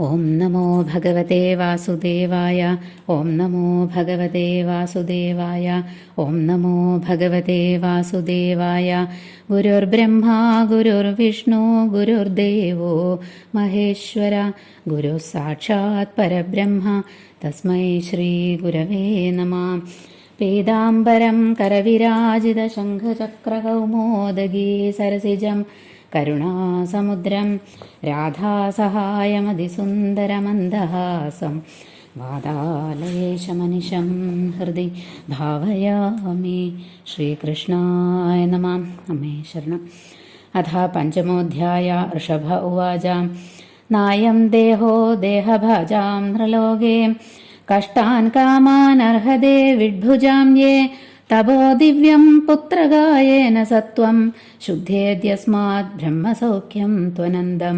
ഓം നമോ ഭഗവതേ വാസുദേവായ. ഓം നമോ ഭഗവതേ വാസുദേവായ. ഓം നമോ ഭഗവതേ വാസുദേവായ. ഗുരുർബ്രഹ്മാ ഗുരുർവിഷ്ണു ഗുരുർദേവോ മഹേശ്വര. ഗുരു സാക്ഷാത് പരബ്രഹ്മ തസ്മൈ ശ്രീ ഗുരവേ നമഃ. പീതാംബരം കരവിരാജിത ശംഖചക്രകൗമോദഗീ സരസിജം കരുണാസമുദ്രം രാധാസഹായമതിസുന്ദരമന്ദഹാസം വാതാലയേശമനിശം ഹൃദി ഭാവയാമി. ശ്രീകൃഷ്ണായ നമഃ. അമ്മേ ശരണം. അഥ പഞ്ചമോധ്യായ. ഋഷഭ ഉവാച. നായം ദേഹോ ദേഹഭാജാം നൃലോകേ കഷ്ടാൻ കാമാൻ അർഹതേ വിഡ്ഭുജാം യേ തപോ ദിവ്യം പുത്രകായേന സത്വം ശുദ്ധേദ്യസ്മാത് ബ്രഹ്മസൗഖ്യം ത്വനന്ദം.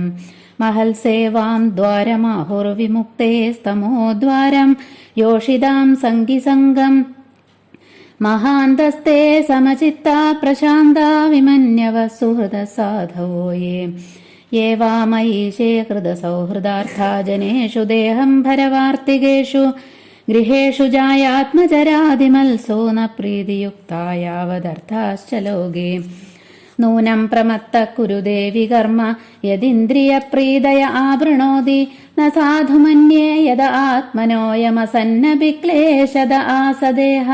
മഹൽസേവാം ദ്വാരമാഹുർവിമുക്തേ സ്തമോദ്വാരം യോഷിതാം സംഗിസംഗം. മഹാന്തസ്തേ സമചിത്താ പ്രശാന്താ വിമന്യവ സുഹൃദസാധവോ യേ വാമയീശേ ഹൃദസൗഹൃദാർത്ഥാ ജനേഷു ദേഹം ഭരവാർത്തികേഷു ഗൃഹേഷു ജായാത്മജരാതിമത്സോ ന പ്രീതിയുക്തായാവദർത്ഥാശ്ച ലോകേ. നൂനം പ്രമത്ത കുരുദേവി കർമ്മ യദിന്ദ്രിയപ്രീതയ ആവൃണോതി ന സാധുമന്യേ യദ ആത്മനോയമസന്നഭിക്ലേശദ ആസദേഹ.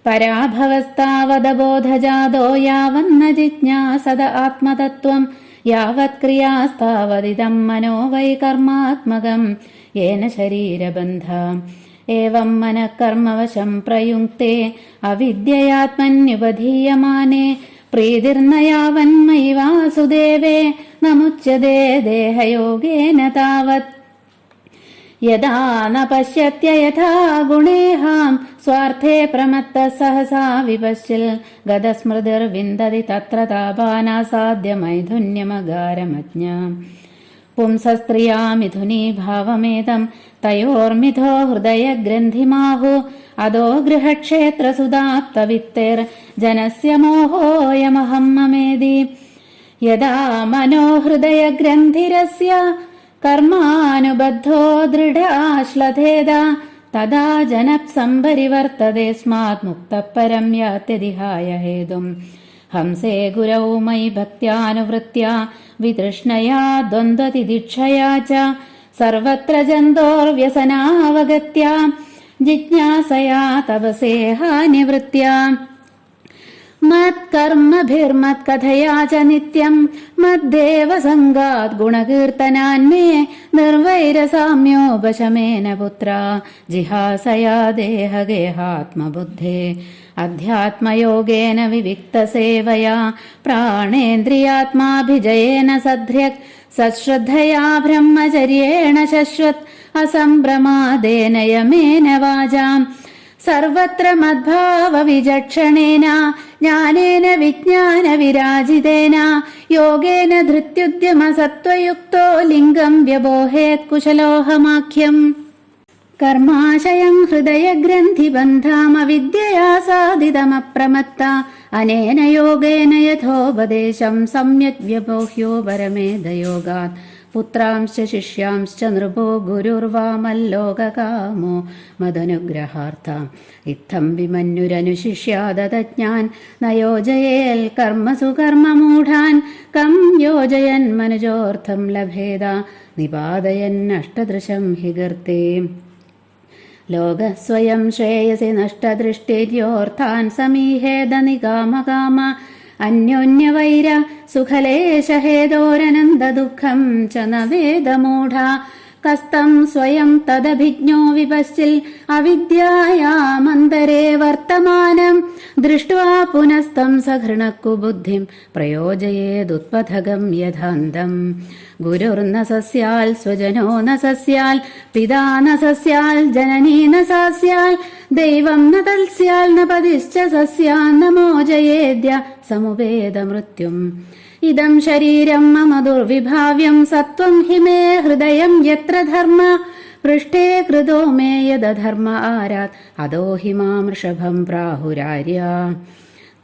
പരാഭവസ്താവദബോധജാതോ യാവന്ന ജിജ്ഞാസദ ആത്മതത്വം യാവത് ക്രിയാസ്താവദിദം മനോ വൈ കർമാത്മകം യേന ശരീരബന്ധ. ഏവം മനഃ കർമ്മവശം പ്രയുക്തേ അവിദ്യയാത്മന്യുപധീയമാനേ പ്രീതിർന യാവന്മയി വാസുദേവേ നമുച്യതേ ദേഹയോഗേന താവത്. യദാ ന പശ്യത്യയഥാ ഗുണേഹാം സ്വാർത്ഥേ പ്രമത്തഃ സഹസാ വിപശ്ചിൽ ഗതസ്മൃതിർവിന്ദതി തത്ര താപാനാസാദ്യമൈഥുന്യമകാരമജ്ഞ. പുംസസ്ത്രിയാ മിഥുനീ ഭാവമേതം തയോർമിഥോ ഹൃദയഗ്രന്ഥിമാഹു അദോ ഗൃഹക്ഷേത്രസുതാപ്തവിത്തേർ ജനസ്യ മോഹോയമഹം മമേതി. യദാ മനോ ഹൃദയഗ്രന്ഥിരസ്യ കർമാനുബദ്ധോ ദൃഢാശ്ലഥേദ തദാ ജനഃസംപരിവർത്തതേ സ്മാത് മുക്തഃപരം യാത്യതിഹായ ഹേതും. ഹംസേ ഗുരൗ മയി ഭക്ത്യാനുവൃത്യാ വിതൃഷ്ണയാ ദ്വന്ദ്വതിദിക്ഷയാ ച സർവത്ര ജന്തോർവ്യസനാവഗത്യാ ജിജ്ഞാസയാ തപസേഹാനിവൃത്യാ. മത്കർമ്മഭിർമത്കഥയാ ച നിത്യം മദ്ദേവ സംഗാത് ഗുണകീർത്തനാന്മേ നിർവൈരസാമ്യോപശമേന പുത്ര ജിഹാസയാ ദേഹഗേഹാത്മബുദ്ധേ. അധ്യാത്മയോഗേന വിവിക്തസേവയാ പ്രാണേന്ദ്രിയാത്മാഭിജയേന സധ്ര്യക് സശ്രദ്ധയാ ബ്രഹ്മചര്യേണ ശശ്വത് അസംഭ്രമാദേന യമേന വാചാം. സർവത്ര മദ്ഭാവവിചക്ഷണേന ജ്ഞാനേന വിജ്ഞാന വിരാജിതേന യോഗേന ധൃത്യുദ്യമസത്വയുക്തോ ലിംഗം വ്യബോഹേത് കുശലോഹമാഖ്യം. കർമാശയം ഹൃദയഗ്രന്ഥിബന്ധാമവിദ്യയാ സാധിതമപ്രമത്ത അനേന യോഗേന യഥോപദേശം സമ്യക് വ്യബോഹ്യോ പരമേധയോഗാത്. പുത്രാംശ്ച ശിഷ്യാംശ്ച നൃപോ ഗുരുർവാമല്ലോകകാമോ മദനുഗ്രഹാർത്ഥ. ഇത്തം വിമന്യുരനുശിഷ്യാദതജ്ഞാൻ ന യോജയേൽ കർമ്മസു കർമ്മമൂഢാൻ കം യോജയൻ മനുജോർത്ഥം ലഭേദ നിപാതയന്നഷ്ടദൃശം ഹി ഗർത്തേ. ലോകസ്വയം ശ്രേയസി നഷ്ടദൃഷ്ടിര്യോർത്ഥാൻ സമീഹേദ നികാമകാമ അന്യോന്യവൈര സുഖലേശഹേതോരനന്ദ ദുഃഖം ച ന വേദമൂഢ. കസ്തം സ്വയം തദഭിജ്ഞോ വിപശ്ചിൽ അവിദ്യായാമന്തരേ വർത്തമാനം ദൃഷ്ട്വാ പുനസ്തം സഘൃണക്കു ബുദ്ധിം പ്രയോജയേതുത്പഥകം യഥാന്തം. ഗുരുർന സസ്യാൽ സ്വജനോ ന സസ്യാൽ പിതാ ന സസ്യാൽ ജനനീ ന സാസ്യാൽ ദൈവം ന തൽസ്യാൽ ന പതിശ്ച സസ്യാൽ ന മോചയേദ്യ സമുപേദ മൃത്യും. ഇദം ശരീരം മമ ദുർവിഭാവ്യം സത്വം ഹി മേ ഹൃദയം യത്ര ധർമ്മ പൃഷ്ഠേ കൃതോ മേ യദധർമ്മ ആരാത് അദോ ഹി മാം ഋഷഭം പ്രാഹുരാര്യ.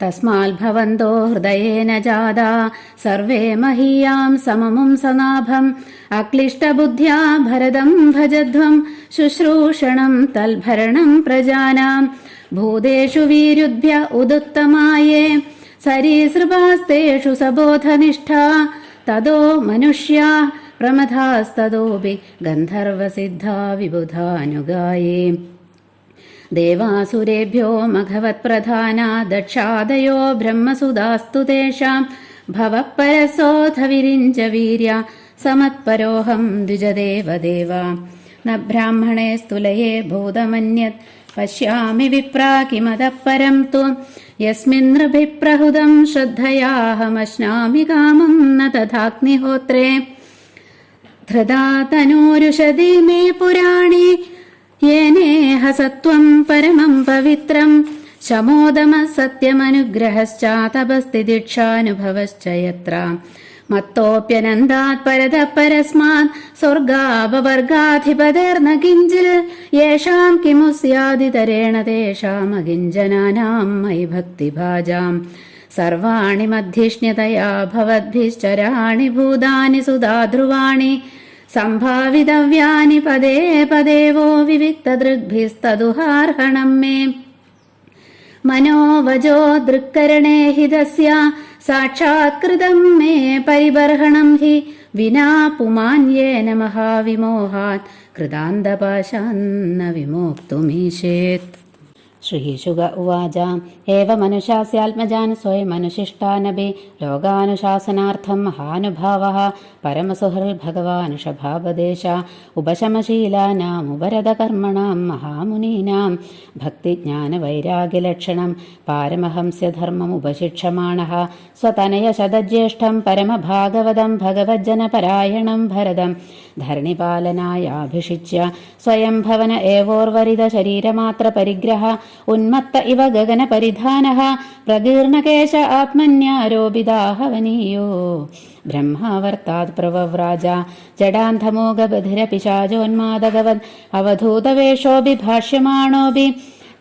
തസ്മാൽഭവന്തോ ഹൃദയേന ജാതാ സർവേ മഹീയാം സമമും സനാഭം അക്ലിഷ്ടബുദ്ധ്യാ ഭരതം ഭജധ്വം ശുശ്രൂഷണം തൽഭരണം പ്രജാനാം ഭൂതേഷു വീരുഭ്യ ഉദുത്തമായേ സരീസൃപാസ്തേഷു സബോധനിഷ്ഠാ തതോ മനുഷ്യാ പ്രമഥാസ്തതോപി ഗന്ധർവസിദ്ധാ വിബുധാനുഗായേ ദേവാസുരേഭ്യോ മഘവത്പ്രധാനാ ദക്ഷാദയോ ബ്രഹ്മസുതാസ്തു തേഷാം ഭവപരസോധ വിരിഞ്ച വീര്യ സമത്പരോഹം ദ്വിജദേവദേവ ന ബ്രാഹ്മണേ സ്തുലയേ ഭൂതമന്യത് പശ്യാമി വിപ്രാ കിമതഃ പരം ത്വം യസ്മിൻ നൃഭിപ്രഹുതം ശ്രദ്ധയാഹമശ്നാമി കാമം ന തഥാഗ്നിഹോത്രേ ധൃതാ തനൂരുഷതി മേ പുരാണി യേനേഹ സത്വം പരമം പവിത്രം ശമോദമ സത്യമനുഗ്രഹശ്ചാതപസ്ഥിതിക്ഷാനുഭവശ്ച യത്ര മത്തോപ്യനന്ദാത് പരതഃ പരസ്മാത് സ്വർഗാപവർഗാധിപതേർന കിഞ്ചിൽ യേഷാം കിമു സ്യാദിതരേണ തേഷാമകിഞ്ചനാനാം മയി ഭക്തിഭാജാം സർവാണി മധ്യിഷ്ണ്യതയാ ഭവദ്ഭിശ്ചരാണി ഭൂതാനി സുധാധ്രുവാണി സംഭാവിതവ്യാനി പദേ പദേവോ വിവിക്തദൃഗ്ഭിസ്തദുഹാർഹണം മേ മനോവജോ ദൃക്കരണേ हि तस्य സാക്ഷാത്കൃതം മേ പരിബർഹണം ഹി വിനാ പുമാന്യേന മഹാവിമോഹാത് കൃതാന്തപാശാന്ന വിമോക്തുമീശേത്. ശ്രീശുക ഉവാച ഏവ മനുഷ്യാസ്യാത്മജാൻ സ്വയമനുശിഷ്ടാനപി ലോകാനുശാസനാർത്ഥം മഹാനുഭാവഃ പരമസുഹൃദ്ഭഗവാനുഷഭാപദേശ ഉപശമശീലാനാമുപരതകർമ്മണാം മഹാമുനീനാം ഭക്തിജ്ഞാനവൈരാഗ്യലക്ഷണം പാരമഹംസ്യധർമ്മമുപശിക്ഷമാണഃ സ്വതനയശതജ്യേഷ്ഠം പരമഭാഗവതം ഭഗവജ്ജനപരായണം ഭരതം ധരണിപാലനായാഭിഷിച്യ സ്വയം ഭവന ഏവോർവരിത ശരീരമാത്ര പരിഗ്രഹ ഉന്മത്ത ഇവ ഗഗന പരിധാനഃ പ്രകീർണകേശ ആത്മന്യാരോപിതാഹവനീയോ ബ്രഹ്മാവർത്താത് പ്രവവ്രാജ ജഡാന്ധമോഗബധിരപിശാചോന്മാദഗവദ് അവധൂതവേഷോऽപി ഭാഷ്യമാണോऽപി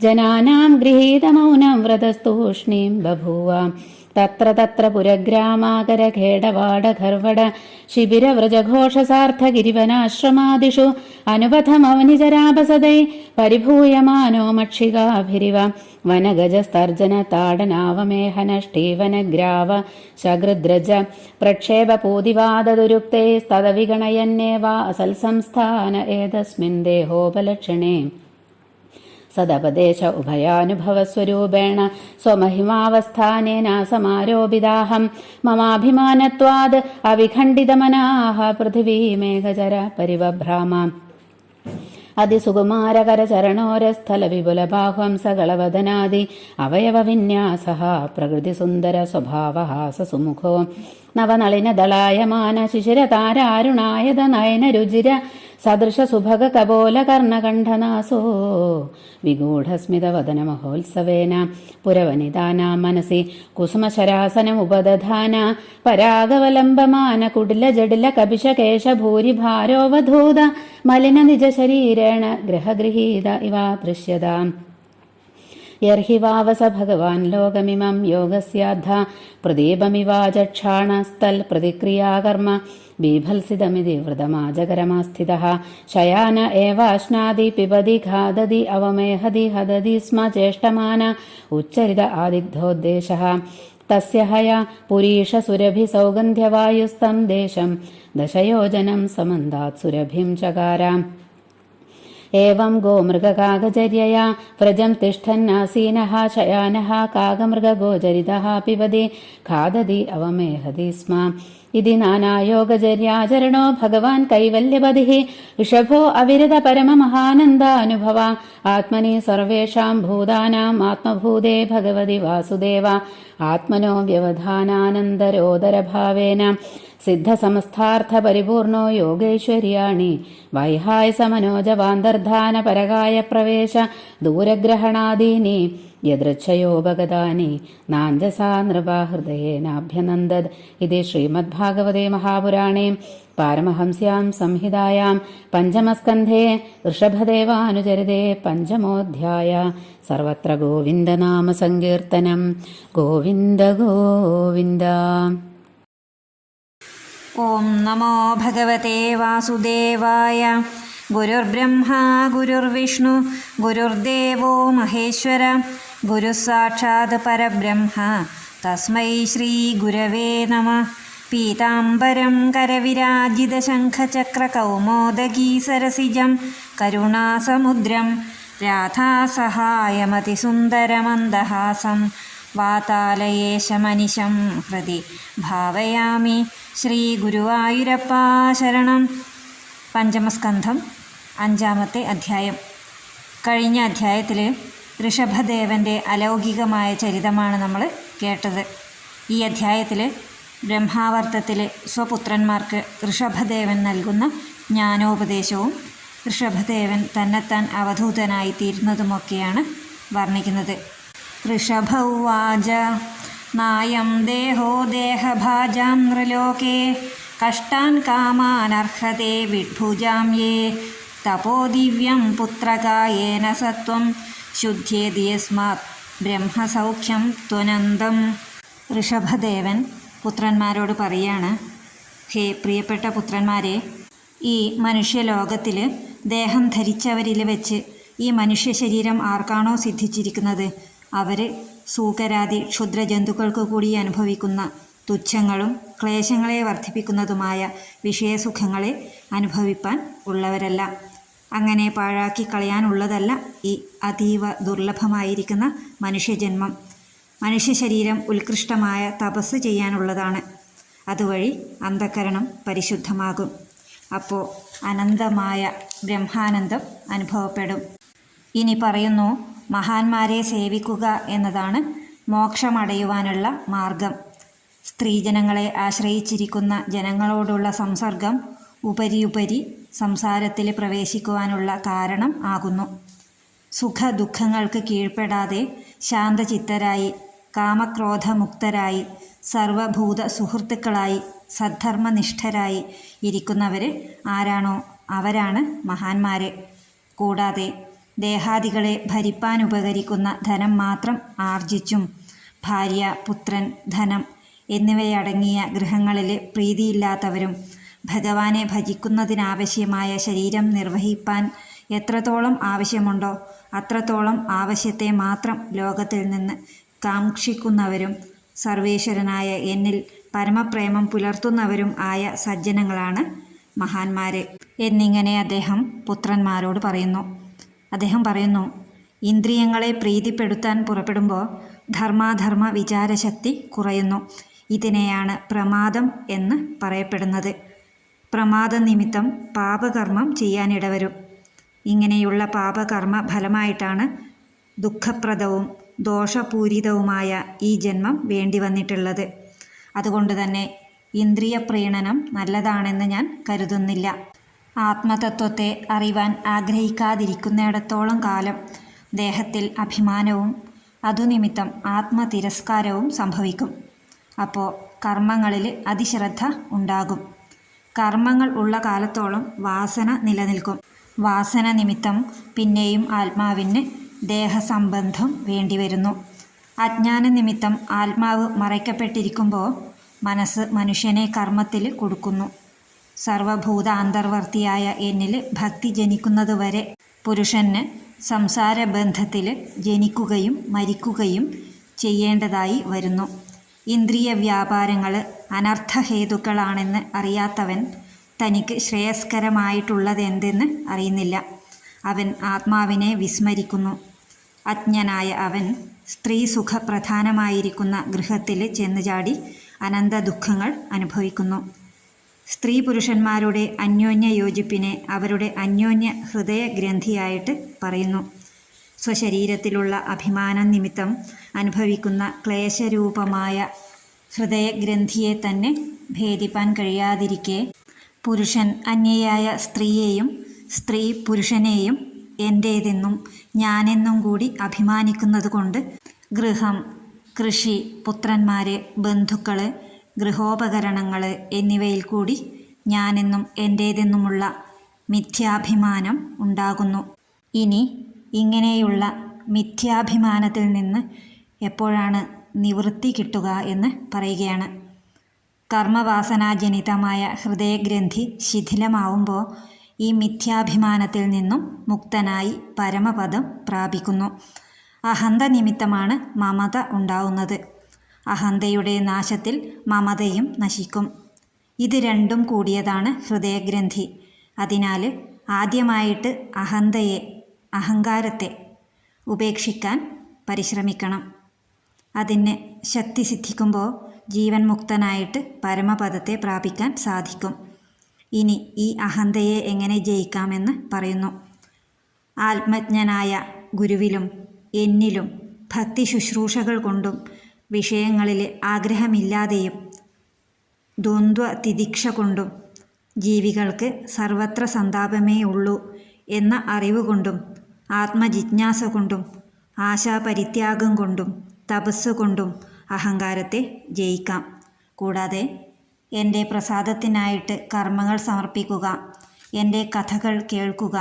ജനാനാം ഗൃഹീതമൗനം വ്രതസ്തൂഷ്ണീം ബഭൂവ തത്ര തത്ര പുരഗ്രാമാകരഖേടവാടഖർവട ശിബിരവ്രജഘോഷസാർത്ഥഗിരിവനാശ്രമാദിഷു അനുപഥമവനിജരാപസദൈ പരിഭൂയമാനോ മക്ഷികാഭിരിവ വനഗജസ്തർജന താടനാവമേഹനഷ്ടീവനഗ്രാവ ശഗൃദ്രജ പ്രക്ഷേപപൂതിവാദദുരുക്തൈ സ്തദവിഗണയന്നേവാ അസൽസംസ്ഥാന ഏതസ്മിൻ ദേഹോപലക്ഷണേ സദപദേശ ഉഭയാനുഭവസ്വരൂപേണ സ്വമഹിമാവസ്ഥാനേന സമാരോപിതാഹം മമാഭിമാനത്വാദ് അവിഖണ്ഡിതമനാഃ പൃഥിവീമേഘചര പരിവഭ്രാമ അതിസുകുമാരകരചരണോരസ്ഥല വിപുലബാഹ്വം സകളവദനാദി അവയവവിന്യാസഃ പ്രകൃതിസുന്ദര സ്വഭാവഃ സസുമുഖോ നവനളിനദളായമാന ശിശിരതാരാരുണായത നയനരുചിര സദൃശസുഭഗ കപോലകർണകണ്ഠനാസോ വിഗൂഢസ്മിതവദനമഹോത്സവേന പുരവനിതാനാം മനസി കുസുമശരാസനമുപദധാന പരാഗവലംബമാന കുടിലജടില കപിശകേശഭൂരിഭാരോവധൂത മലിന നിജശരീരേണ ഗ്രഹഗൃഹീത ഇവ ദൃശ്യതാം യർഹി വാവസ ഭഗവാൻ ലോകമിമം യോഗസ്യാദ്ധ പ്രദീപമിവാചക്ഷാണസ്തൽ പ്രതിക്രിയാകർമ്മ ബീഭത്സിതമിതി വൃതമാജകരമാസ്ഥിതഃ ശയാന ഏവാശ്നാദി പിബതി ഖാദതി അവമേഹതി ഹദതി സ്മ ചേഷ്ടമാന ഉച്ചരിത ആദിഗ്ധോദ്ദേശഃ തസ്യ ഹയ പുരീഷ സുരഭി സൗഗന്ധ്യവായുസ്തം ദേശം ദശയോജനം സമന്താത് സുരഭിം ചകാരാം ഏവം ഗോമൃഗകാഗചര്യയാ വ്രജം തിഷ്ഠന്നാസീനഃ ശയാനഃ കാഗമൃഗഗോചരിതഃ പിബതി ഖാദതി അവമേഹതി സ്മ ഇതി നാനായോഗചര്യാചരണോ ഭഗവാൻ കൈവല്യപതിഃ ഋഷഭോ അവിരത പരമമഹാനന്ദാനുഭവ ആത്മനി സർവേഷാം ഭൂതാനാം ആത്മഭൂതേ ഭഗവതി വാസുദേവ ആത്മനോ വ്യവധാനാനന്തരോദരഭാവേന സിദ്ധസമസ്ഥാർത്ഥ പരിപൂർണോ യോഗൈശ്വര്യാണി വൈഹായസമനോജവാന്തർധാന പരകായ പ്രവേശ ദൂരഗ്രഹണാദീനി യദൃച്ഛയോപഗതാനി നാഞ്ജസാ നൃപാഹൃദയേനാഭ്യനന്ദത്. ഇതി ശ്രീമദ്ഭാഗവതേ മഹാപുരാണേ പാരമഹംസ്യാം സംഹിതായാം പഞ്ചമസ്കന്ധേ ഋഷഭദേവാനുചരിതേ പഞ്ചമോऽധ്യായ. സർവത്ര ഗോവിന്ദനാമസങ്കീർത്തനം. ഗോവിന്ദ ഗോവിന്ദ. ഓം നമോ ഭഗവതേ വാസുദേവായ. ഗുരുർബ്രഹ്മാ ഗുരുർവിഷ്ണു ഗുരുർദേവോ മഹേശ്വര. ഗുരുസാക്ഷാത് പരബ്രഹ്മ തസ്മൈ ശ്രീ ഗുരവേ നമഃ. പീതാംബരം കരവിരാജിതശംഖചക്രകൗമോദഗീ സരസിജം കരുണാസമുദ്രം രാധാസഹായമതിസുന്ദരമന്ദഹാസം വാതാലയേശമനിശം ഹൃദി ഭാവയാമി. ശ്രീ ഗുരുവായൂരപ്പാ ശരണം. പഞ്ചമസ്കന്ധം 5-ാമത്തെ അധ്യായം. കഴിഞ്ഞ അധ്യായത്തിൽ ഋഷഭദേവൻ്റെ അലൗകികമായ ചരിതമാണ് നമ്മൾ കേട്ടത്. ഈ അധ്യായത്തിൽ ബ്രഹ്മാവർത്തത്തിൽ സ്വപുത്രന്മാർക്ക് ഋഷഭദേവൻ നൽകുന്ന ജ്ഞാനോപദേശവും ഋഷഭദേവൻ തന്നെത്താൻ അവധൂതനായി തീരുന്നതുമൊക്കെയാണ് വർണ്ണിക്കുന്നത്. ഋഷഭ ഉവാച നായം ദേഹോ ദേഹഭാജാം നൃലോകേ കഷ്ടാൻ കാമാനർഹതേ വിഡ്ഭുജാം യേ തപോ ദിവ്യം പുത്രകായേന സത്വം ശുദ്ധ്യേതി യസ്മാത് ബ്രഹ്മസൗഖ്യം ത്വനന്തം. ഋഷഭദേവൻ പുത്രന്മാരോട് പറയാണ്, ഹേ പ്രിയപ്പെട്ട പുത്രന്മാരെ, ഈ മനുഷ്യലോകത്തിൽ ദേഹം ധരിച്ചവരിൽ വെച്ച് ഈ മനുഷ്യ ശരീരം ആർക്കാണോ സിദ്ധിച്ചിരിക്കുന്നത് അവർ സൂകരാദി ക്ഷുദ്രജന്തുക്കൾക്ക് കൂടി അനുഭവിക്കുന്ന തുച്ഛങ്ങളും ക്ലേശങ്ങളെ വർദ്ധിപ്പിക്കുന്നതുമായ വിഷയസുഖങ്ങളെ അനുഭവിപ്പാൻ ഉള്ളവരല്ല. അങ്ങനെ പാഴാക്കി കളയാനുള്ളതല്ല ഈ അതീവ ദുർലഭമായിരിക്കുന്ന മനുഷ്യജന്മം. മനുഷ്യ ശരീരം ഉത്കൃഷ്ടമായ തപസ് ചെയ്യാനുള്ളതാണ്. അതുവഴി അന്ധകരണം പരിശുദ്ധമാകും. അപ്പോൾ അനന്തമായ ബ്രഹ്മാനന്ദം അനുഭവപ്പെടും. ഇനി പറയുന്നു, മഹാന്മാരെ സേവിക്കുക എന്നതാണ് മോക്ഷമടയുവാനുള്ള മാർഗം. സ്ത്രീജനങ്ങളെ ആശ്രയിച്ചിരിക്കുന്ന ജനങ്ങളോടുള്ള സംസർഗം ഉപരിയുപരി സംസാരത്തിൽ പ്രവേശിക്കുവാനുള്ള കാരണം ആകുന്നു. സുഖദുഃഖങ്ങൾക്ക് കീഴ്പ്പെടാതെ ശാന്തചിത്തരായി കാമക്രോധമുക്തരായി സർവഭൂത സുഹൃത്തുക്കളായി സദ്ധർമ്മനിഷ്ഠരായി ഇരിക്കുന്നവർ ആരാണോ അവരാണ് മഹാന്മാർ. കൂടാതെ ദേഹാദികളെ ഭരിപ്പാനുപകരിക്കുന്ന ധനം മാത്രം ആർജിച്ചും ഭാര്യ, പുത്രൻ, ധനം എന്നിവയടങ്ങിയ ഗൃഹങ്ങളിൽ പ്രീതിയില്ലാത്തവരും ഭഗവാനെ ഭജിക്കുന്നതിനാവശ്യമായ ശരീരം നിർവഹിപ്പാൻ എത്രത്തോളം ആവശ്യമുണ്ടോ അത്രത്തോളം ആവശ്യത്തെ മാത്രം ലോകത്തിൽ നിന്ന് കാക്ഷിക്കുന്നവരും സർവേശ്വരനായ എന്നിൽ പരമപ്രേമം പുലർത്തുന്നവരും ആയ സജ്ജനങ്ങളാണ് മഹാന്മാർ എന്നിങ്ങനെ അദ്ദേഹം പുത്രന്മാരോട് പറയുന്നു. അദ്ദേഹം പറയുന്നു, ഇന്ദ്രിയങ്ങളെ പ്രീതിപ്പെടുത്താൻ പുറപ്പെടുമ്പോൾ ധർമാധർമ്മ വിചാരശക്തി കുറയുന്നു. ഇതിനെയാണ് പ്രമാദം എന്ന് പറയപ്പെടുന്നത്. പ്രമാദ നിമിത്തം പാപകർമ്മം ചെയ്യാനിടവരും. ഇങ്ങനെയുള്ള പാപകർമ്മ ഫലമായിട്ടാണ് ദുഃഖപ്രദവും ദോഷപൂരിതവുമായ ഈ ജന്മം വേണ്ടി വന്നിട്ടുള്ളത്. അതുകൊണ്ട് തന്നെ ഇന്ദ്രിയ പ്രീണനം നല്ലതാണെന്ന് ഞാൻ കരുതുന്നില്ല. ആത്മതത്വത്തെ അറിവാൻ ആഗ്രഹിക്കാതിരിക്കുന്നിടത്തോളം കാലം ദേഹത്തിൽ അഭിമാനവും അതുനിമിത്തം ആത്മതിരസ്കാരവും സംഭവിക്കും. അപ്പോൾ കർമ്മങ്ങളിൽ അതിശ്രദ്ധ ഉണ്ടാകും. കർമ്മങ്ങൾ ഉള്ള കാലത്തോളം വാസന നിലനിൽക്കും. വാസന നിമിത്തം പിന്നെയും ആത്മാവിന് ദേഹസംബന്ധം വേണ്ടിവരുന്നു. അജ്ഞാന നിമിത്തം ആത്മാവ് മറയ്ക്കപ്പെട്ടിരിക്കുമ്പോൾ മനസ്സ് മനുഷ്യനെ കർമ്മത്തിൽ കൊടുക്കുന്നു. സർവഭൂത അന്തർവർത്തിയായ എന്നിൽ ഭക്തി ജനിക്കുന്നതുവരെ പുരുഷന് സംസാരബന്ധത്തിൽ ജനിക്കുകയും മരിക്കുകയും ചെയ്യേണ്ടതായി വരുന്നു. ഇന്ദ്രിയ വ്യാപാരങ്ങൾ അനർത്ഥഹേതുക്കളാണെന്ന് അറിയാത്തവൻ തനിക്ക് ശ്രേയസ്കരമായിട്ടുള്ളതെന്തെന്ന് അറിയുന്നില്ല. അവൻ ആത്മാവിനെ വിസ്മരിക്കുന്നു. അജ്ഞനായ അവൻ സ്ത്രീ സുഖപ്രധാനമായിരിക്കുന്ന ഗൃഹത്തിൽ ചെന്ന് ചാടി അനന്ത ദുഃഖങ്ങൾ അനുഭവിക്കുന്നു. സ്ത്രീ പുരുഷന്മാരുടെ അന്യോന്യ യോജിപ്പിനെ അവരുടെ അന്യോന്യ ഹൃദയഗ്രന്ഥിയായിട്ട് പറയുന്നു. സ്വശരീരത്തിലുള്ള അഭിമാനം നിമിത്തം അനുഭവിക്കുന്ന ക്ലേശരൂപമായ ഹൃദയഗ്രന്ഥിയെ തന്നെ ഭേദിപ്പാൻ കഴിയാതിരിക്കെ പുരുഷൻ അന്യയായ സ്ത്രീയെയും സ്ത്രീ പുരുഷനെയും എൻ്റേതെന്നും ഞാനെന്നും കൂടി അഭിമാനിക്കുന്നതുകൊണ്ട് ഗൃഹം, കൃഷി, പുത്രന്മാർ, ബന്ധുക്കൾ, ഗൃഹോപകരണങ്ങൾ എന്നിവയിൽ കൂടി ഞാനെന്നും എൻ്റേതെന്നുമുള്ള മിഥ്യാഭിമാനം ഉണ്ടാകുന്നു. ഇനി ഇങ്ങനെയുള്ള മിഥ്യാഭിമാനത്തിൽ നിന്ന് എപ്പോഴാണ് നിവൃത്തി കിട്ടുക എന്ന് പറയുകയാണ്. കർമ്മവാസനാജനിതമായ ഹൃദയഗ്രന്ഥി ശിഥിലമാവുമ്പോൾ ഈ മിഥ്യാഭിമാനത്തിൽ നിന്നും മുക്തനായി പരമപദം പ്രാപിക്കുന്നു. അഹന്ത നിമിത്തമാണ് മമത ഉണ്ടാവുന്നത്. അഹന്തയുടെ നാശത്തിൽ മമതയും നശിക്കും. ഇത് രണ്ടും കൂടിയതാണ് ഹൃദയഗ്രന്ഥി. അതിനാൽ ആദ്യമായിട്ട് അഹങ്കാരത്തെ ഉപേക്ഷിക്കാൻ പരിശ്രമിക്കണം. അതിന് ശക്തി സിദ്ധിക്കുമ്പോൾ ജീവൻ മുക്തനായിട്ട് പരമപദത്തെ പ്രാപിക്കാൻ സാധിക്കും. ഇനി ഈ അഹന്തയെ എങ്ങനെ ജയിക്കാമെന്ന് പറയുന്നു. ആത്മജ്ഞനായ ഗുരുവിലും എന്നിലും ഭക്തി ശുശ്രൂഷകൾ കൊണ്ടും വിഷയങ്ങളിൽ ആഗ്രഹമില്ലാതെയും ദ്വന്ദ്വ തിദിക്ഷ കൊണ്ടും ജീവികൾക്ക് സർവത്ര സന്താപമേ ഉള്ളൂ എന്ന അറിവുകൊണ്ടും ആത്മജിജ്ഞാസ കൊണ്ടും ആശാപരിത്യാഗം കൊണ്ടും തപസ് കൊണ്ടും അഹങ്കാരത്തെ ജയിക്കാം. കൂടാതെ എൻ്റെ പ്രസാദത്തിനായിട്ട് കർമ്മങ്ങൾ സമർപ്പിക്കുക, എൻ്റെ കഥകൾ കേൾക്കുക,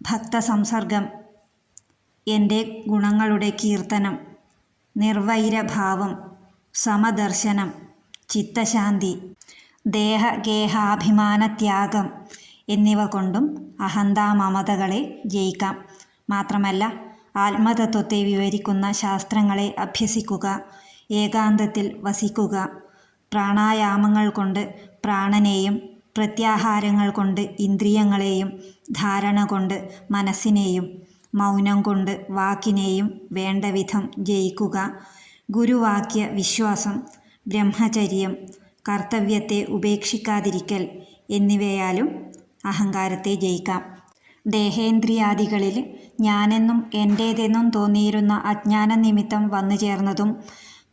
ഭക്തസംസർഗം, എൻ്റെ ഗുണങ്ങളുടെ കീർത്തനം, നിർവൈരഭാവം, സമദർശനം, ചിത്തശാന്തി, ദേഹഗേഹാഭിമാനത്യാഗം എന്നിവ കൊണ്ടും അഹന്താമമതകളെ ജയിക്കാം. മാത്രമല്ല ആത്മതത്വത്തെ വിവരിക്കുന്ന ശാസ്ത്രങ്ങളെ അഭ്യസിക്കുക, ഏകാന്തത്തിൽ വസിക്കുക, പ്രാണായാമങ്ങൾ കൊണ്ട് പ്രാണനെയും പ്രത്യാഹാരങ്ങൾ കൊണ്ട് ഇന്ദ്രിയങ്ങളെയും ധാരണ കൊണ്ട് മനസ്സിനെയും മൗനം കൊണ്ട് വാക്കിനെയും വേണ്ട വിധം ജയിക്കുക, ഗുരുവാക്യ വിശ്വാസം, ബ്രഹ്മചര്യം, കർത്തവ്യത്തെ ഉപേക്ഷിക്കാതിരിക്കൽ എന്നിവയാലും അഹങ്കാരത്തെ ജയിക്കാം. ദേഹേന്ദ്രിയാദികളിൽ ഞാനെന്നും എൻ്റേതെന്നും തോന്നിയിരുന്ന അജ്ഞാന നിമിത്തം വന്നു ചേർന്നതും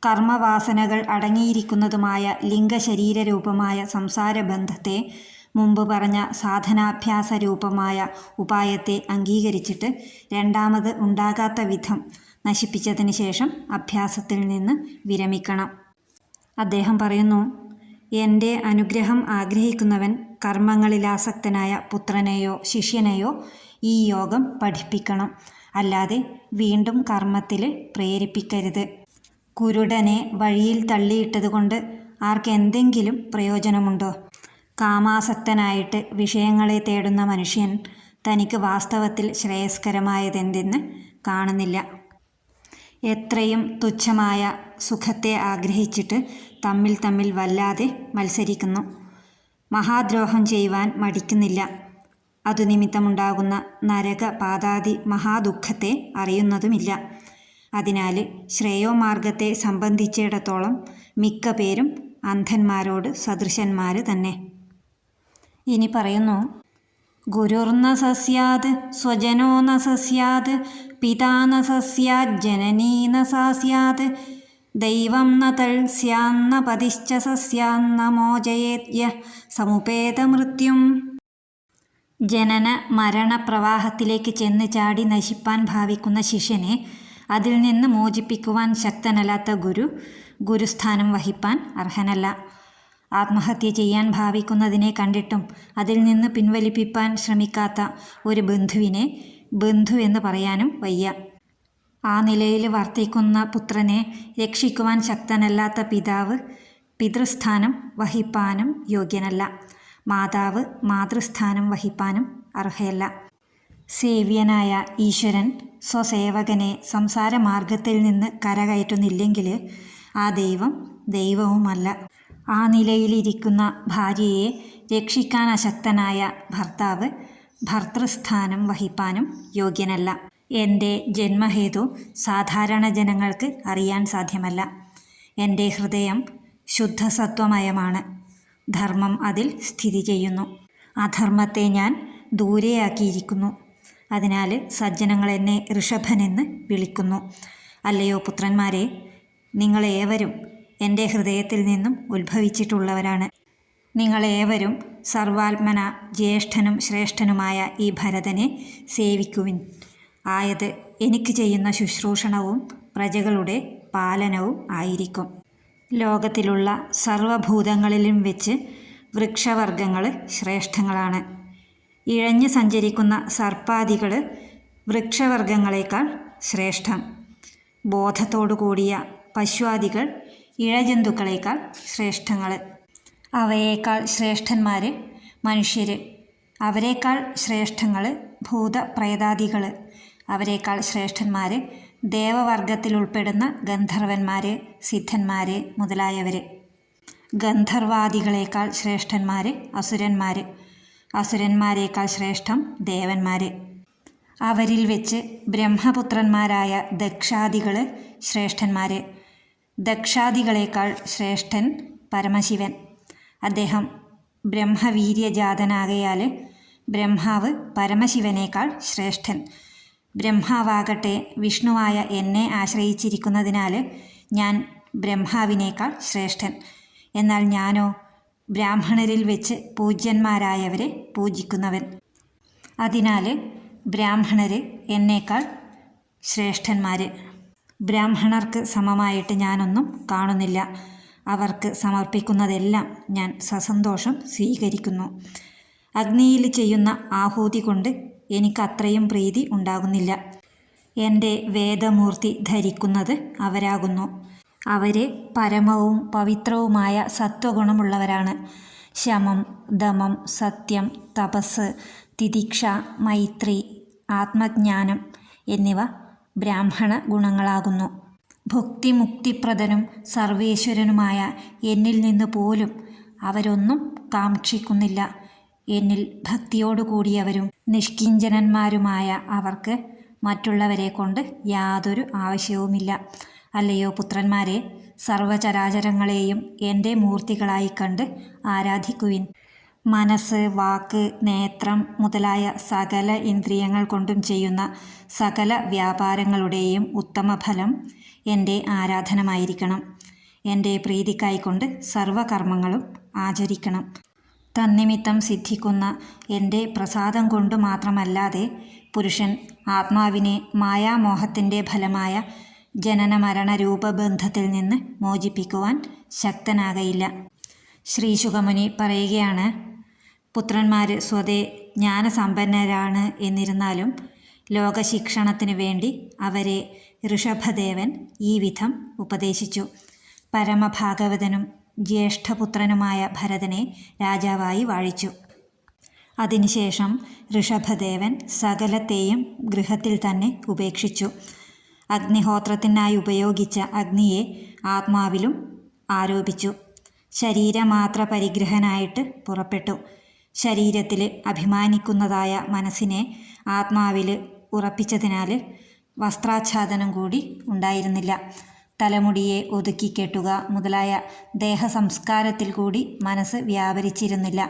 കർമ്മവാസനകൾ അടങ്ങിയിരിക്കുന്നതുമായ ലിംഗശരീരരൂപമായ സംസാരബന്ധത്തെ മുമ്പ് പറഞ്ഞ സാധനാഭ്യാസ രൂപമായ ഉപായത്തെ അംഗീകരിച്ചിട്ട് രണ്ടാമത് ഉണ്ടാകാത്ത വിധം നശിപ്പിച്ചതിന് ശേഷം അഭ്യാസത്തിൽ നിന്ന് വിരമിക്കണം. അദ്ദേഹം പറയുന്നു, എൻ്റെ അനുഗ്രഹം ആഗ്രഹിക്കുന്നവൻ കർമ്മങ്ങളിലാസക്തനായ പുത്രനെയോ ശിഷ്യനെയോ ഈ യോഗം പഠിപ്പിക്കണം. അല്ലാതെ വീണ്ടും കർമ്മത്തിൽ പ്രേരിപ്പിക്കരുത്. കുരുടനെ വഴിയിൽ തള്ളിയിട്ടതുകൊണ്ട് ആർക്കെന്തെങ്കിലും പ്രയോജനമുണ്ടോ? കാമാസക്തനായിട്ട് വിഷയങ്ങളെ തേടുന്ന മനുഷ്യൻ തനിക്ക് വാസ്തവത്തിൽ ശ്രേയസ്കരമായതെന്തെന്ന് കാണുന്നില്ല. എത്രയും തുച്ഛമായ സുഖത്തെ ആഗ്രഹിച്ചിട്ട് തമ്മിൽ വല്ലാതെ മത്സരിക്കുന്നു. മഹാദ്രോഹം ചെയ്യുവാൻ മടിക്കുന്നില്ല. അതുനിമിത്തമുണ്ടാകുന്ന നരക പാതാദി മഹാദുഃഖത്തെ അറിയുന്നതുമില്ല. അതിനാൽ ശ്രേയോമാർഗത്തെ സംബന്ധിച്ചിടത്തോളം മിക്ക പേരും അന്ധന്മാരോട് സദൃശന്മാർ തന്നെ. ഇനി പറയുന്നു, ഗുരുർന സസ്യാത് സ്വജനോ ന സസ്യാത് പിതാ ന സസ്യാത് ജനനീ ന സാസ്യാത് ദൈവം ന തൽ സ്യാന്ന പതിശ്ച സസ്യാന്ന മോചയേത്യ സമുപേത മൃത്യും. ജനന മരണ പ്രവാഹത്തിലേക്ക് ചെന്ന് ചാടി നശിപ്പാൻ ഭാവിക്കുന്ന ശിഷ്യനെ അതിൽ നിന്ന് മോചിപ്പിക്കുവാൻ ശക്തനല്ലാത്ത ഗുരുസ്ഥാനം വഹിപ്പാൻ അർഹനല്ല. ആത്മഹത്യ ചെയ്യാൻ ഭാവിക്കുന്നതിനെ കണ്ടിട്ടും അതിൽ നിന്ന് പിൻവലിപ്പിക്കാൻ ശ്രമിക്കാത്ത ഒരു ബന്ധുവിനെ ബന്ധു എന്ന് പറയാനും വയ്യ. ആ നിലയിൽ വർത്തിക്കുന്ന പുത്രനെ രക്ഷിക്കുവാൻ ശക്തനല്ലാത്ത പിതാവ് പിതൃസ്ഥാനം വഹിപ്പാനും യോഗ്യനല്ല. മാതാവ് മാതൃസ്ഥാനം വഹിപ്പാനും അർഹയല്ല. സേവ്യനായ ഈശ്വരൻ സ്വസേവകനെ സംസാരമാർഗത്തിൽ നിന്ന് കരകയറ്റുന്നില്ലെങ്കിൽ ആ ദൈവം ദൈവവുമല്ല. ആ നിലയിലിരിക്കുന്ന ഭാര്യയെ രക്ഷിക്കാൻ അശക്തനായ ഭർത്താവ് ഭർതൃസ്ഥാനം വഹിപ്പാനും യോഗ്യനല്ല. എൻ്റെ ജന്മഹേതു സാധാരണ ജനങ്ങൾക്ക് അറിയാൻ സാധ്യമല്ല. എൻ്റെ ഹൃദയം ശുദ്ധസത്വമയമാണ്. ധർമ്മം അതിൽ സ്ഥിതി ചെയ്യുന്നു. അധർമ്മത്തെ ഞാൻ ദൂരെയാക്കിയിരിക്കുന്നു. അതിനാൽ സജ്ജനങ്ങൾ എന്നെ ഋഷഭനെന്ന് വിളിക്കുന്നു. അല്ലയോ പുത്രന്മാരെ, നിങ്ങളേവരും എൻ്റെ ഹൃദയത്തിൽ നിന്നും ഉത്ഭവിച്ചിട്ടുള്ളവരാണ്. നിങ്ങളേവരും സർവാത്മന ജ്യേഷ്ഠനും ശ്രേഷ്ഠനുമായ ഈ ഭരതനെ സേവിക്കുവിൻ. ആയത് എനിക്ക് ചെയ്യുന്ന ശുശ്രൂഷണവും പ്രജകളുടെ പാലനവും ആയിരിക്കും. ലോകത്തിലുള്ള സർവഭൂതങ്ങളിലും വെച്ച് വൃക്ഷവർഗങ്ങൾ ശ്രേഷ്ഠങ്ങളാണ്. ഇഴഞ്ഞു സഞ്ചരിക്കുന്ന സർപ്പാദികൾ വൃക്ഷവർഗങ്ങളെക്കാൾ ശ്രേഷ്ഠം. ബോധത്തോടു കൂടിയ പശുവാദികൾ ഇഴജന്തുക്കളേക്കാൾ ശ്രേഷ്ഠങ്ങൾ. അവയേക്കാൾ ശ്രേഷ്ഠന്മാർ മനുഷ്യർ, അവരേക്കാൾ ശ്രേഷ്ഠങ്ങൾ ഭൂതപ്രേതാദികൾ, അവരേക്കാൾ ശ്രേഷ്ഠന്മാർ ദേവവർഗത്തിലുൾപ്പെടുന്ന ഗന്ധർവന്മാർ, സിദ്ധന്മാർ മുതലായവർ. ഗന്ധർവാദികളേക്കാൾ ശ്രേഷ്ഠന്മാർ അസുരന്മാർ, അസുരന്മാരേക്കാൾ ശ്രേഷ്ഠം ദേവന്മാർ. അവരിൽ വെച്ച് ബ്രഹ്മപുത്രന്മാരായ ദക്ഷാദികൾ ശ്രേഷ്ഠന്മാർ. ദക്ഷാദികളേക്കാൾ ശ്രേഷ്ഠൻ പരമശിവൻ. അദ്ദേഹം ബ്രഹ്മവീര്യജാതനാകയാൽ ബ്രഹ്മാവ് പരമശിവനേക്കാൾ ശ്രേഷ്ഠൻ. ബ്രഹ്മാവാകട്ടെ വിഷ്ണുവായ എന്നെ ആശ്രയിച്ചിരിക്കുന്നതിനാൽ ഞാൻ ബ്രഹ്മാവിനേക്കാൾ ശ്രേഷ്ഠൻ. എന്നാൽ ഞാനോ ബ്രാഹ്മണരിൽ വെച്ച് പൂജ്യന്മാരായവരെ പൂജിക്കുന്നവൻ. അതിനാൽ ബ്രാഹ്മണർ എന്നേക്കാൾ ശ്രേഷ്ഠന്മാർ. ബ്രാഹ്മണർക്ക് സമമായിട്ട് ഞാനൊന്നും കാണുന്നില്ല. അവർക്ക് സമർപ്പിക്കുന്നതെല്ലാം ഞാൻ സസന്തോഷം സ്വീകരിക്കുന്നു. അഗ്നിയിൽ ചെയ്യുന്ന ആഹൂതി കൊണ്ട് എനിക്കത്രയും പ്രീതി ഉണ്ടാകുന്നില്ല. എൻ്റെ വേദമൂർത്തി ധരിക്കുന്നത് അവരാകുന്നു. അവർ പരമവും പവിത്രവുമായ സത്വഗുണമുള്ളവരാണ്. ശമം, ദമം, സത്യം, തപസ്, തിതിക്ഷ, മൈത്രി, ആത്മജ്ഞാനം എന്നിവ ബ്രാഹ്മണ ഗുണങ്ങളാകുന്നു. ഭുക്തിമുക്തിപ്രദനും സർവേശ്വരനുമായ എന്നിൽ നിന്ന് പോലും അവരൊന്നും കാക്ഷിക്കുന്നില്ല. എന്നിൽ ഭക്തിയോടുകൂടിയവരും നിഷ്കിഞ്ചനന്മാരുമായ അവർക്ക് മറ്റുള്ളവരെ കൊണ്ട് യാതൊരു ആവശ്യവുമില്ല. അല്ലയോ പുത്രന്മാരെ, സർവചരാചരങ്ങളെയും എൻ്റെ മൂർത്തികളായി കണ്ട് ആരാധിക്കുവിൻ. മനസ്സ്, വാക്ക്, നേത്രം മുതലായ സകല ഇന്ദ്രിയങ്ങൾ കൊണ്ടും ചെയ്യുന്ന സകല വ്യാപാരങ്ങളുടെയും ഉത്തമഫലം എൻ്റെ ആരാധനമായിരിക്കണം. എൻ്റെ പ്രീതിക്കായിക്കൊണ്ട് സർവകർമ്മങ്ങളും ആചരിക്കണം. തന്നിമിത്തം സിദ്ധിക്കുന്ന എൻ്റെ പ്രസാദം കൊണ്ട് മാത്രമല്ലാതെ പുരുഷൻ ആത്മാവിനെ മായാമോഹത്തിൻ്റെ ഫലമായ ജനന രൂപബന്ധത്തിൽ നിന്ന് മോചിപ്പിക്കുവാൻ ശക്തനാകയില്ല. ശ്രീശുകമുനി പറയുകയാണ്, പുത്രന്മാർ സ്വതേ ജ്ഞാനസമ്പന്നരാണ് എന്നിരുന്നാലും ലോകശിക്ഷണത്തിനു വേണ്ടി അവരെ ഋഷഭദേവൻ ഈ വിധം ഉപദേശിച്ചു. പരമഭാഗവതനും ജ്യേഷ്ഠപുത്രനുമായ ഭരതനെ രാജാവായി വാഴിച്ചു. അതിനുശേഷം ഋഷഭദേവൻ സകലത്തെയും ഗൃഹത്തിൽ തന്നെ ഉപേക്ഷിച്ചു. അഗ്നിഹോത്രത്തിനായി ഉപയോഗിച്ച അഗ്നിയെ ആത്മാവിലും ആരോപിച്ചു. ശരീരമാത്ര പരിഗ്രഹനായിട്ട് പുറപ്പെട്ടു. ശരീരത്തിൽ അഭിമാനിക്കുന്നതായ മനസ്സിനെ ആത്മാവിൽ ഉറപ്പിച്ചതിനാൽ വസ്ത്രാച്ഛാദനം കൂടി ഉണ്ടായിരുന്നില്ല. തലമുടിയെ ഒതുക്കിക്കെട്ടുക മുതലായ ദേഹസംസ്കാരത്തിൽ കൂടി മനസ്സ് വ്യാപരിച്ചിരുന്നില്ല.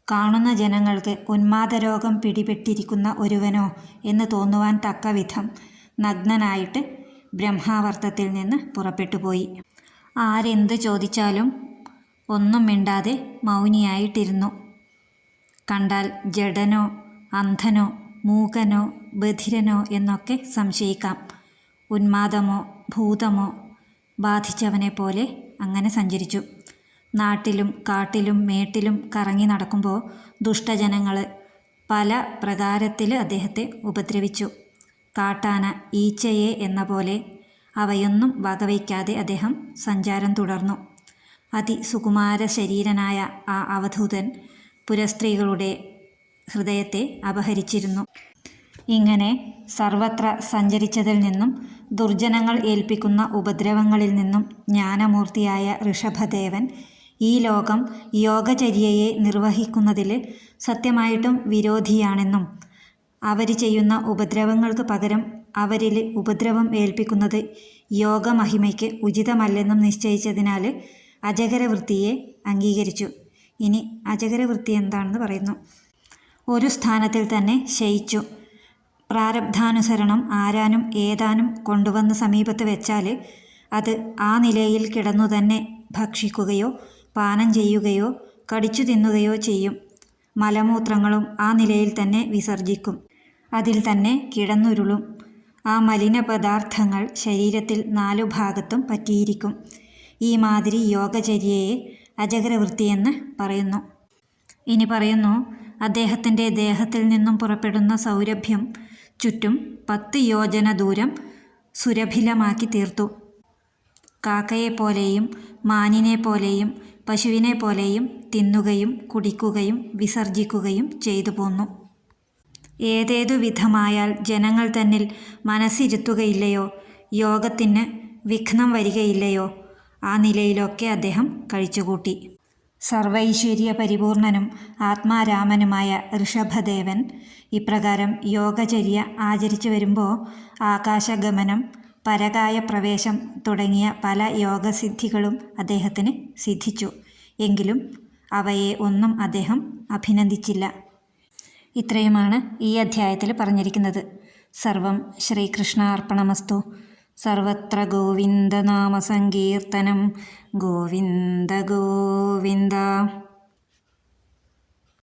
കാണുന്ന ജനങ്ങൾക്ക് ഉന്മാദരോഗം പിടിപെട്ടിരിക്കുന്ന ഒരുവനോ എന്ന് തോന്നുവാൻ തക്കവിധം നഗ്നനായിട്ട് ബ്രഹ്മാവർത്തത്തിൽ നിന്ന് പുറപ്പെട്ടുപോയി. ആരെന്ത് ചോദിച്ചാലും ഒന്നും മിണ്ടാതെ മൗനിയായിട്ടിരുന്നു. കണ്ടാൽ ജഡനോ അന്ധനോ മൂകനോ ബധിരനോ എന്നൊക്കെ സംശയിക്കാം. ഉന്മാദമോ ഭൂതമോ ബാധിച്ചവനെ പോലെ അങ്ങനെ സഞ്ചരിച്ചു. നാട്ടിലും കാട്ടിലും മേട്ടിലും കറങ്ങി നടക്കുമ്പോൾ ദുഷ്ടജനങ്ങൾ പല പ്രകാരത്തിൽ അദ്ദേഹത്തെ ഉപദ്രവിച്ചു. കാട്ടാന ഈച്ചയെ എന്ന പോലെ അവയൊന്നും വകവയ്ക്കാതെ അദ്ദേഹം സഞ്ചാരം തുടർന്നു. അതിസുകുമാര ശരീരനായ ആ അവധൂതൻ പുരസ്ത്രീകളുടെ ഹൃദയത്തെ അപഹരിച്ചിരുന്നു. ഇങ്ങനെ സർവത്ര സഞ്ചരിച്ചതിൽ നിന്നും ദുർജനങ്ങൾ ഏൽപ്പിക്കുന്ന ഉപദ്രവങ്ങളിൽ നിന്നും ജ്ഞാനമൂർത്തിയായ ഋഷഭദേവൻ ഈ ലോകം യോഗചര്യയെ നിർവഹിക്കുന്നതിൽ സത്യമായിട്ടും വിരോധിയാണെന്നും അവർ ചെയ്യുന്ന ഉപദ്രവങ്ങൾക്ക് പകരം അവരിൽ ഉപദ്രവം ഏൽപ്പിക്കുന്നത് യോഗമഹിമയ്ക്ക് ഉചിതമല്ലെന്നും നിശ്ചയിച്ചതിനാൽ അജഗരവൃത്തിയെ അംഗീകരിച്ചു. ഇനി അജഗരവൃത്തി എന്താണെന്ന് പറയുന്നു. ഒരു സ്ഥാനത്തിൽ തന്നെ ശയിച്ചു. പ്രാരബ്ധാനുസരണം ആരാനും ഏതാനും കൊണ്ടുവന്ന് സമീപത്ത് വെച്ചാൽ അത് ആ നിലയിൽ കിടന്നു തന്നെ ഭക്ഷിക്കുകയോ പാനം ചെയ്യുകയോ കടിച്ചു തിന്നുകയോ ചെയ്യും. മലമൂത്രങ്ങളും ആ നിലയിൽ തന്നെ വിസർജിക്കും. അതിൽ തന്നെ കിടന്നുരുളും. ആ മലിന പദാർത്ഥങ്ങൾ ശരീരത്തിൽ 4 ഭാഗത്തും പറ്റിയിരിക്കും. ഈ മാതിരി യോഗചര്യയെ അജഗരവൃത്തിയെന്ന് പറയുന്നു. ഇനി പറയുന്നു, അദ്ദേഹത്തിൻ്റെ ദേഹത്തിൽ നിന്നും പുറപ്പെടുന്ന സൗരഭ്യം ചുറ്റും 10 യോജന ദൂരം സുരഭിലമാക്കി തീർത്തു. കാക്കയെപ്പോലെയും മാനിനെപ്പോലെയും പശുവിനെപ്പോലെയും തിന്നുകയും കുടിക്കുകയും വിസർജിക്കുകയും ചെയ്തു പോന്നു. ഏതേതു വിധമായാൽ ജനങ്ങൾ തന്നിൽ മനസ്സിരുത്തുകയില്ലയോ, യോഗത്തിന് വിഘ്നം വരികയില്ലയോ, ആ നിലയിലൊക്കെ അദ്ദേഹം കഴിച്ചുകൂട്ടി. സർവൈശ്വര്യ പരിപൂർണനും ആത്മാരാമനുമായ ഋഷഭദേവൻ ഇപ്രകാരം യോഗചര്യ ആചരിച്ചു വരുമ്പോൾ ആകാശഗമനം, പരകായ പ്രവേശം തുടങ്ങിയ പല യോഗസിദ്ധികളും അദ്ദേഹത്തിന് സിദ്ധിച്ചു. എങ്കിലും അവയെ ഒന്നും അദ്ദേഹം അഭിനന്ദിച്ചില്ല. ഇത്രയുമാണ് ഈ അധ്യായത്തിൽ പറഞ്ഞിരിക്കുന്നത്. സർവം ശ്രീകൃഷ്ണാർപ്പണമസ്തു. സർവത്ര ഗോവിന്ദനാമസങ്കീർത്തനം. ഗോവിന്ദ ഗോവിന്ദ.